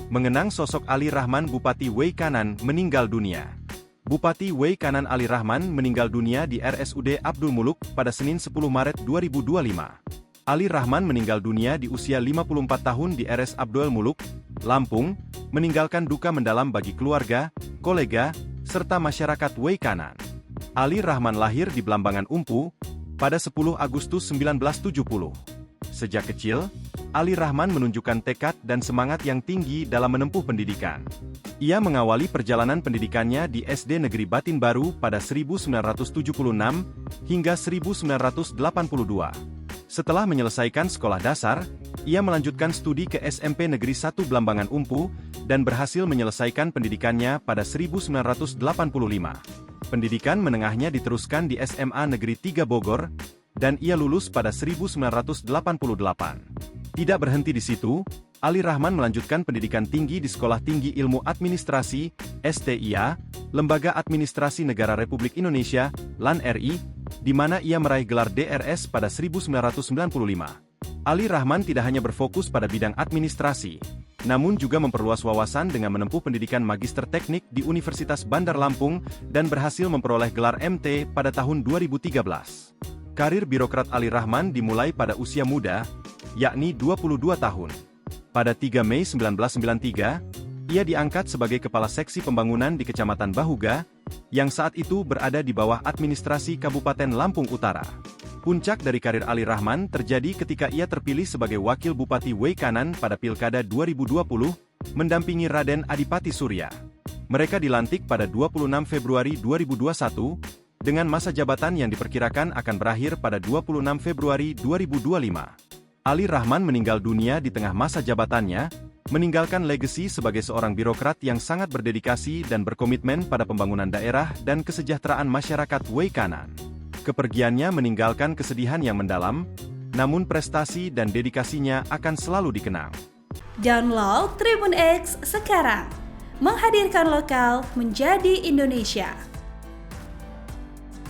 Mengenang sosok Ali Rahman, Bupati Wei Kanan meninggal dunia. Bupati Wei Kanan Ali Rahman meninggal dunia di RSUD Abdul Muluk pada Senin 10 Maret 2025. Ali Rahman meninggal dunia di usia 54 tahun di RS Abdul Muluk, Lampung, meninggalkan duka mendalam bagi keluarga, kolega, serta masyarakat Wei Kanan. Ali Rahman lahir di Blambangan Umpu pada 10 Agustus 1970. Sejak kecil, Ali Rahman menunjukkan tekad dan semangat yang tinggi dalam menempuh pendidikan. Ia mengawali perjalanan pendidikannya di SD Negeri Batin Baru pada 1976 hingga 1982. Setelah menyelesaikan sekolah dasar, ia melanjutkan studi ke SMP Negeri 1 Blambangan Umpu dan berhasil menyelesaikan pendidikannya pada 1985. Pendidikan menengahnya diteruskan di SMA Negeri 3 Bogor, dan ia lulus pada 1988. Tidak berhenti di situ, Ali Rahman melanjutkan pendidikan tinggi di Sekolah Tinggi Ilmu Administrasi, STIA, Lembaga Administrasi Negara Republik Indonesia, LAN-RI, di mana ia meraih gelar DRS pada 1995. Ali Rahman tidak hanya berfokus pada bidang administrasi, namun juga memperluas wawasan dengan menempuh pendidikan Magister Teknik di Universitas Bandar Lampung dan berhasil memperoleh gelar MT pada tahun 2013. Karir birokrat Ali Rahman dimulai pada usia muda, yakni 22 tahun. Pada 3 Mei 1993, ia diangkat sebagai Kepala Seksi Pembangunan di Kecamatan Bahuga, yang saat itu berada di bawah administrasi Kabupaten Lampung Utara. Puncak dari karir Ali Rahman terjadi ketika ia terpilih sebagai Wakil Bupati Wei Kanan pada Pilkada 2020, mendampingi Raden Adipati Surya. Mereka dilantik pada 26 Februari 2021, dengan masa jabatan yang diperkirakan akan berakhir pada 26 Februari 2025. Ali Rahman meninggal dunia di tengah masa jabatannya, meninggalkan legasi sebagai seorang birokrat yang sangat berdedikasi dan berkomitmen pada pembangunan daerah dan kesejahteraan masyarakat Wei Kanan. Kepergiannya meninggalkan kesedihan yang mendalam, namun prestasi dan dedikasinya akan selalu dikenang. Download Tribun X sekarang, menghadirkan lokal menjadi Indonesia.